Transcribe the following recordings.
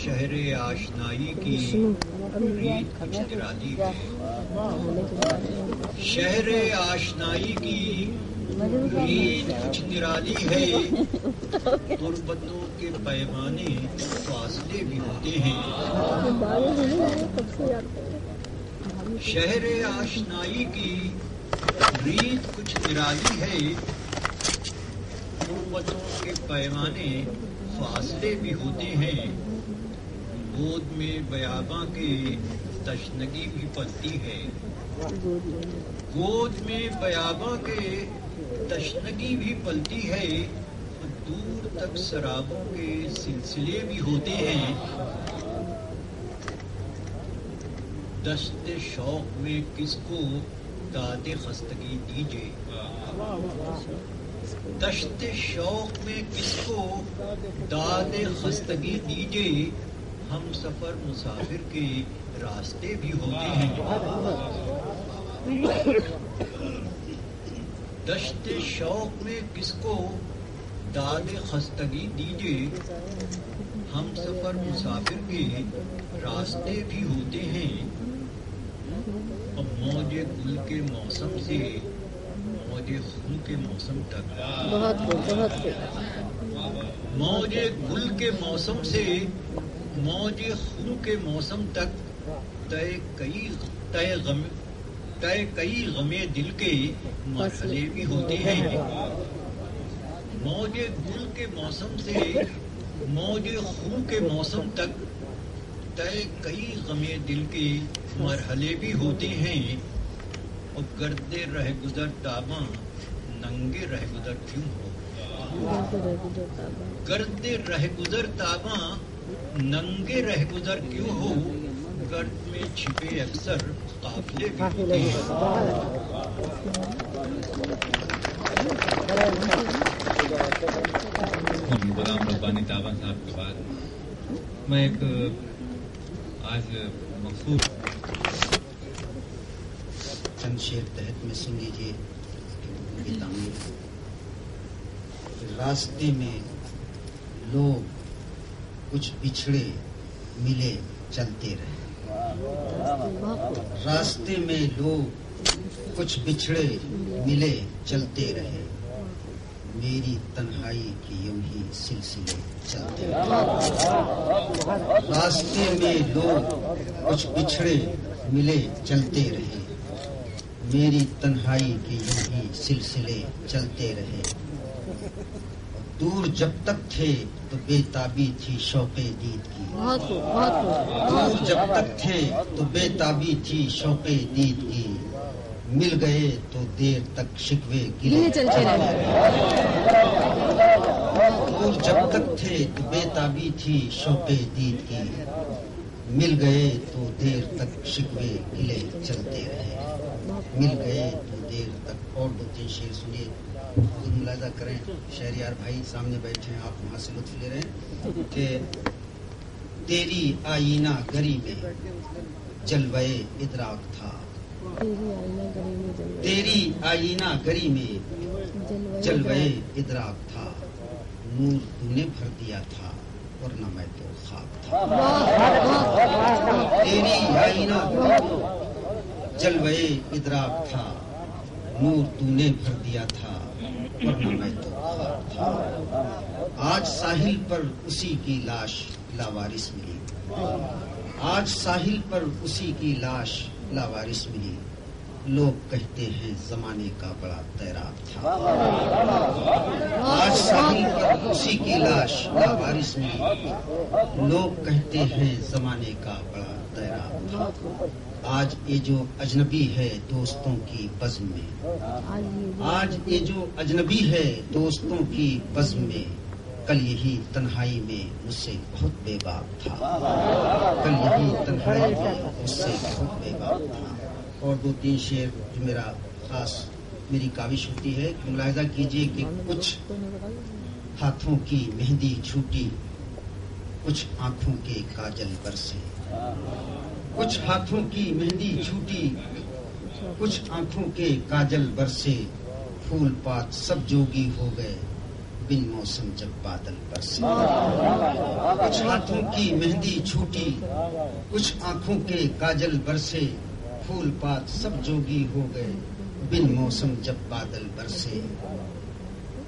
شہر آشنائی کی ریت کچھ نرالی ہے، شہر آشنائی کی ریت کچھ نرالی ہے، غربتوں کے پیمانے فاصلے بھی ہوتے ہیں، شہر آشنائی کی ریت کچھ نرالی ہے، غربتوں کے پیمانے فاصلے بھی ہوتے ہیں، گود میں بیاباں کے تشنگی بھی پلتی ہے، گود میں بیاباں کے تشنگی بھی پلتی ہے، دور تک سرابوں کے سلسلے بھی ہوتے ہیں، دشت شوق میں کس کو داد خستگی دیجے، دشت شوق میں کس کو داد خستگی دیجے، ہم سفر مسافر کے راستے بھی ہوتے ہیں، دشت شوق میں کس کو داد خستگی دیجے، ہم سفر مسافر کے راستے بھی ہوتے ہیں، اب موج گل کے موسم سے موج خون کے موسم تک، موج گل کے موسم سے موج خون کے موسم تک طے کئی غمے دل کے مرحلے بھی ہوتے ہیں، موج گل کے موسم سے موج خون کے موسم تک طے کئی غمے دل کے مرحلے بھی ہوتے ہیں، اور گرد رہ گزر تاباں ننگے رہ گزر کیوں ہو، گرد رہ گزر تاباں ننگے رہ گزر کیوں ہو، گرد میں چھپے اکثر قافلے بھی ہوتے ہیں، غلام ربانی تاباں صاحب کے بعد میں ایک آج مخصوص چند شعر تحت میں سن لیجیے کہ تعمیر، راستے میں لوگ کچھ بچھڑے ملے چلتے رہے، راستے میں لوگ کچھ بچھڑے ملے چلتے رہے، میری تنہائی کی یوں ہی سلسلے چلتے رہے، راستے میں لوگ کچھ بچھڑے ملے چلتے رہے، میری تنہائی کی یوں ہی سلسلے چلتے رہے، دور جب تک تھے تو بے تابی تھی شوق دید کی، دور جب تک تھے تو بے تابی تھی شوق دید کی، مل گئے تو دیر تک شکوے گلے چلتے رہے، دور جب تک تھے تو بے تابی تھی شوق دید کی، مل گئے تو دیر تک شکوے گلے چلتے رہے، مل گئے تو دیر تک۔ اور دو تین شعر سنیے، خود ملاحظہ کریں، شہریار بھائی سامنے بیٹھے ہیں، آپ وہاں سے لطف لے رہے ہیں کہ تیری آئینہ گری میں جلوے ادراک تھا، تیری آئینہ گری میں جلوے ادراک تھا، نور تو نے بھر دیا تھا ورنہ میں تو خاک تھا، تیری آئینہ جلوے ادراک تھا، نور تو نے بھر دیا تھا ورنہ میں تو خاک تھا، آج ساحل پر اسی کی لاش لاوارث ملی، آج ساحل پر اسی کی لاش لاوارث ملی، لوگ کہتے ہیں زمانے کا بڑا تیراک تھا، آج ساحل پر اسی کی لاش لاوارث ملی، لوگ کہتے ہیں زمانے کا بڑا تیراک تھا، آج یہ جو اجنبی ہے دوستوں کی بزم میں، آج یہ جو اجنبی ہے دوستوں کی بزم میں، کل یہی تنہائی میں مجھ سے بہت بے باک تھا، کل یہی تنہائی میں مجھ سے بہت بے باک تھا۔ اور دو تین شعر جو میرا خاص میری کاوش ہوتی ہے کہ ملاحظہ کیجئے کہ کچھ ہاتھوں کی مہندی چھوٹی، کچھ آنکھوں کے کاجل برسے، کچھ ہاتھوں کی مہندی چھوٹی، کچھ آنکھوں کے کاجل برسے، پھول پات سب جوگی ہو گئے، बिन मौसम जब बादल बरसे। कुछ हाथों की मेहंदी छूटी, कुछ आंखों के काजल बरसे, फूल पात सब जोगी हो गए बिन मौसम जब बादल बरसे।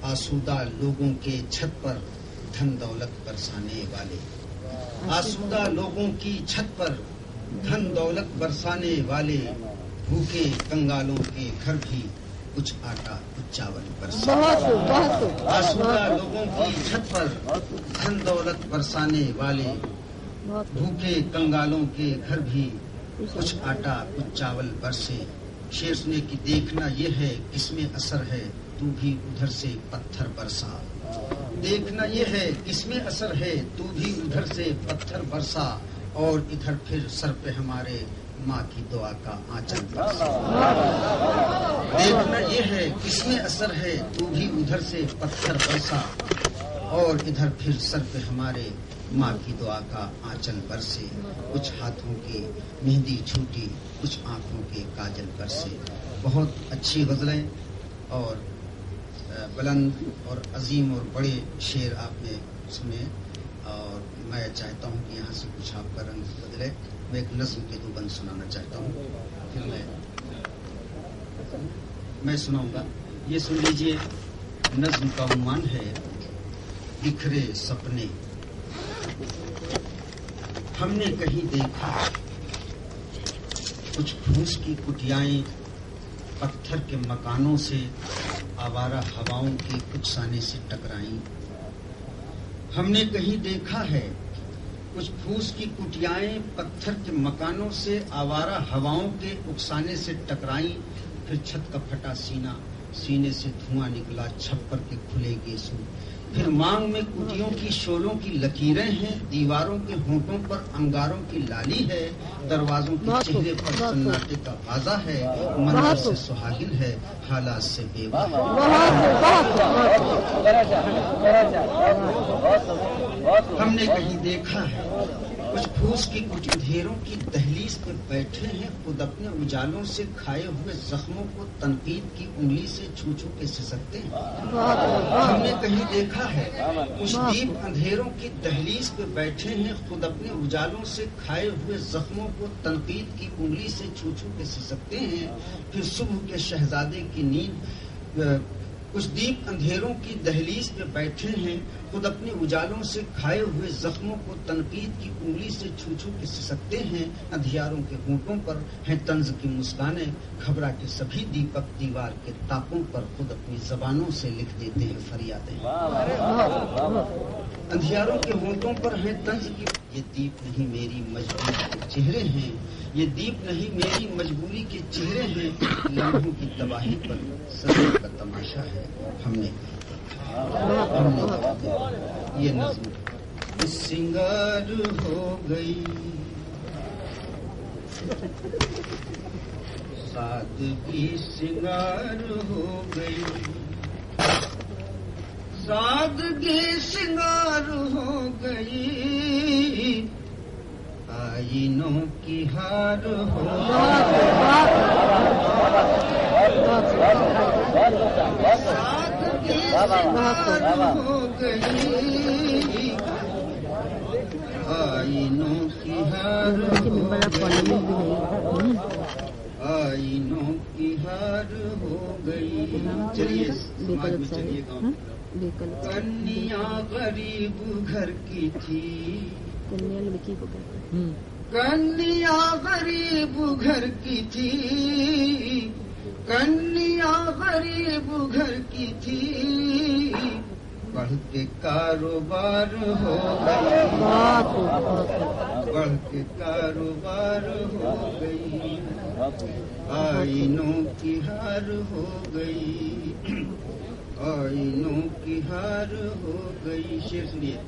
आसूदा लोगों के छत पर धन दौलत बरसाने वाले, आसूदा लोगों की छत पर धन दौलत बरसाने वाले, भूखे कंगालों के घर भी कुछ आटा कुछ चावल बरसा। आसूदा लोगों की छत पर धन दौलत बरसाने वाले, भूखे कंगालों के घर भी कुछ आटा कुछ चावल बरसे। शेर सुने की देखना ये है किसमें असर है, तू भी उधर से पत्थर बरसा। देखना ये है किसमें असर है, तू भी उधर से पत्थर बरसा, और इधर फिर सर पे हमारे माँ की दुआ का आंचल बरसा। देखना ये है किसमें असर है, तू भी उधर से पत्थर बरसा, और इधर फिर सर पे हमारे माँ की दुआ का आंचल बरसे। कुछ हाथों की मेहंदी छूटी, कुछ आंखों के काजल बरसे। बहुत अच्छी गजलें और बुलंद और अजीम और बड़े शेर आपने सुने, और मैं चाहता हूँ कि यहाँ से कुछ आपका रंग बदले। मैं एक नज़्म के 2 बंद सुनाना चाहता हूँ, फिर मैं सुनाऊंगा। ये सुन लीजिए। नज़्म का उन्वान है बिखरे सपने। हमने कहीं देखा कुछ फूस की कुटियाएं पत्थर के मकानों से आवारा हवाओं के उकसाने से टकराई। हमने कहीं देखा है कुछ फूस की कुटियाएं पत्थर के मकानों से आवारा हवाओं के उकसाने से टकराई। फिर छत का फटा सीना, सीने से धुआं निकला, छप्पर के खुले गेसू। फिर मांग में कुटियों की शोलों की लकीरें हैं, दीवारों के होंठों पर अंगारों की लाली है, दरवाजों के चेहरे पर सन्नाटे का बाजा है, मंजर से सुहागिन है, हालात से बेवा है। हमने कहीं देखा है कुछ फूस की कुछ अंधेरों की दहलीज पे बैठे हैं, खुद अपने उजालों से खाए हुए जख्मों को तनकीद की उंगली से छू छू के सिसकते हैं। हमने कहीं देखा है कुछ दीप अंधेरों की दहलीज पे बैठे हैं, खुद अपने उजालों से खाए हुए जख्मों को तनकीद की उंगली से छू छू के सिसकते हैं। फिर सुबह के शहजादे की नींद, कुछ दीप अंधेरों की दहलीज पे बैठे हैं, खुद अपने उजालों से खाए हुए जख्मों को तनकीद की उंगली से छू छू के सिसकते हैं। अंधियारों के होंठों पर हैं तंज की मुस्कानें, घबरा के सभी दीपक दीवार के तापों पर खुद अपनी जबानों से लिख देते हैं फरियादें। अंधियारों के होंठों पर हैं तंज की, ये दीप नहीं मेरी मजबूरी के चेहरे हैं, ये दीप नहीं मेरी मजबूरी के चेहरे हैं, लम्हों की तबाही पर सजदे का तमाशा है। हमने ये नज़्म सिंगार हो गई, सादगी सिंगार हो गई, सादगी सिंगार हो गई, आईनों की हार हो सादगी सिंगार हो गई, आईनों की हार हो गई, आईनों की हार हो गई। चलिए समाज में चलिए गाँव। कन्या गरीब घर की थी, कन्या गरीब घर की थी, कन्या गरीब घर की थी, बढ़ के कारोबार हो गई, बढ़ के कारोबार हो गई, आईनों की हार हो गई, आईनों की हार हो गई। शेर सुनिए।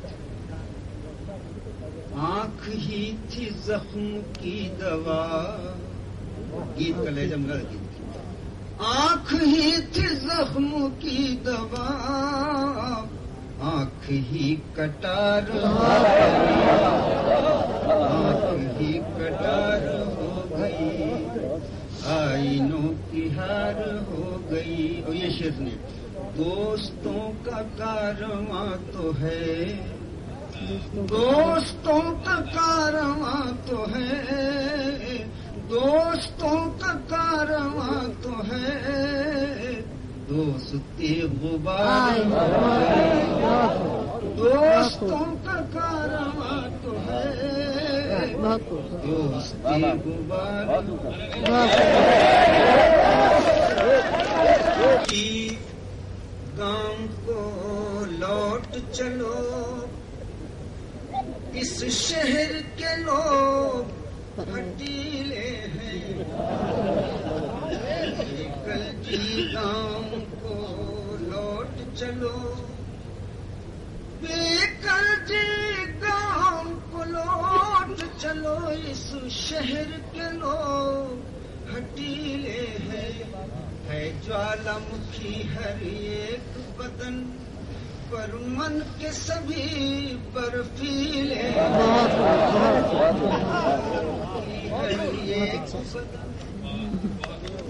आँख ही थी जख्म की दवा, गीत का लहजा मेरा गीत। आँख ही थी जख्म की दवा, आँख ही कटार हो गई, आँख ही कटार हो गई, आईनों की हार हो गई। और ये शेर ने दोस्तों का कारवां तो है, दोस्तों का कारवां तो है, दोस्तों का कारवां तो है, दोस्ती गुबार, दोस्तों का कारवां तो है, दोस्ती गुबार की गांव को लौट चलो, इस शहर के लोग हटीले हैं, कल की गांव को लौट चलो, बेकल जी गांव को लौट चलो, इस शहर के लोग हटीले हैं, है ज्वालामुखी हर एक बदन, पर मन के सभी बर्फीले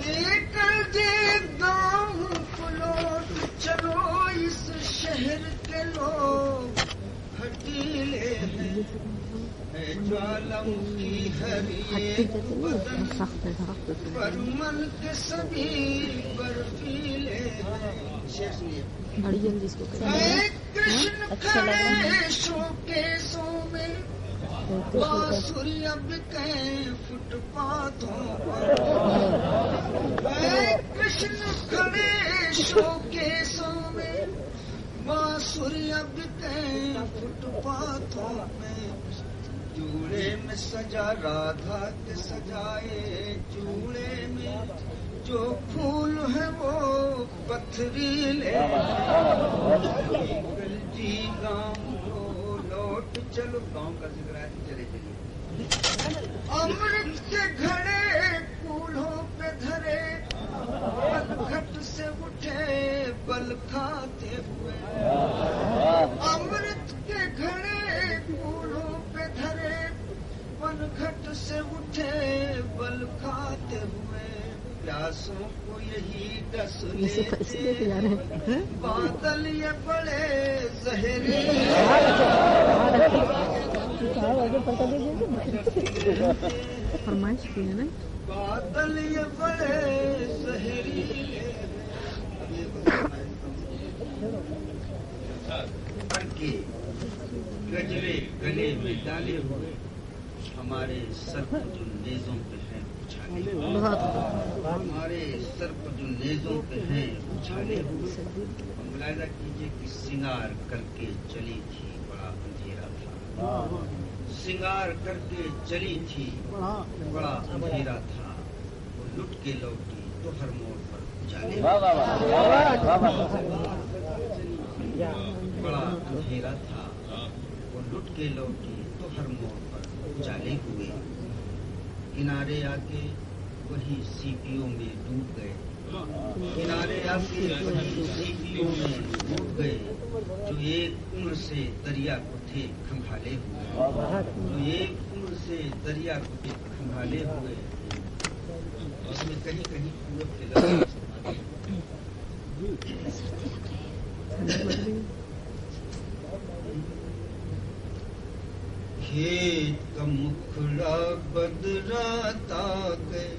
लेकर जे गाँव को लौट चलो, इस शहर के लोग हटीले हैं, है ज्वालामुखी हर एक बदन, पर मन के सभी बर्फीले कृष्ण खड़े शोकेशों में, बांसुरी अब के फुटपाथों पर, कृष्ण खड़े शोकेशों में, बांसुरी अब के फुटपाथों में, चूड़े में सजा राधा के सजाए चूड़े में, जो फूल है वो पथरीले, जी गांव को लौट चलो, गांव का जिक्र है, चले चलिए, अमृत के घड़े फूलों पे धरे, पलघट से उठे बल खाते हुए, अमृत के घड़े फूलों पे धरे, पलघट से उठे बल खाते हुए, प्यासों को यही डस लेते, बादल ये बड़े जहरीले, बादल ये बड़े जहरीले, के गजरे गले में डाले हुए, हमारे सर पर जो नेजों पे हैं उछाले, हमारे सर पर जो नेजों पे हैं उछाले हुए, मुलाहिजा कीजिए कि सिंगार करके चली थी बड़ा अंधेरा था, सिंगार करके चली थी बड़ा अंधेरा था, वो लुट के लौटी तो हर मोड़ पर उजाले, बड़ा अंधेरा था, वो लुट के लौटी तो हर मोड़ पर उजाले हुए, किनारे आके वही सीपियों में डूब गए, किनारे आके वही सीपियों में डूब गए, जो एक उम्र से दरिया को थे खंगाले हुए, जो एक उम्र से दरिया को थे खंगाले हुए, उसमें कहीं कहीं पूरब के लगे खेत का मुखड़ा बदराता गए,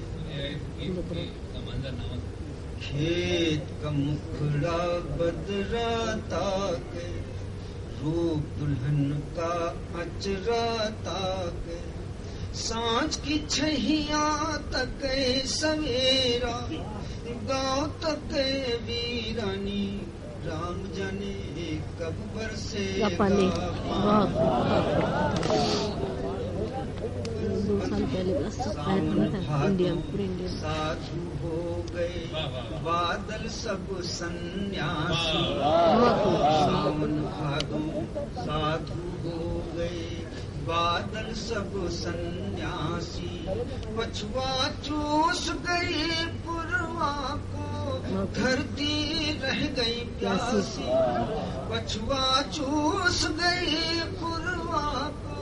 खेत का मुखड़ा बदराता गए, रूप दुल्हन का अचराता गए, सांझ की छहिया तक सवेरा, गाँव तक वीरानी, राम जाने कब बरसेगा पानी। 2 साल पहले बस इंडिया साधु हो गए बादल सब सन्यासी, सावन भादो साधु हो गए बादल सब सन्यासी, पछुआ चूस गई पुरवा को धरती रह गई प्यासी, पछुआ चूस गई पुरवा को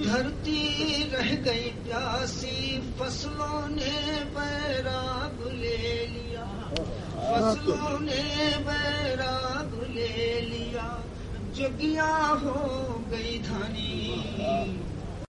دھرتی رہ گئی پیاسی فصلوں نے بیراگ لے لیا فصلوں نے بیراگ لے لیا جگیا ہو گئی دھانی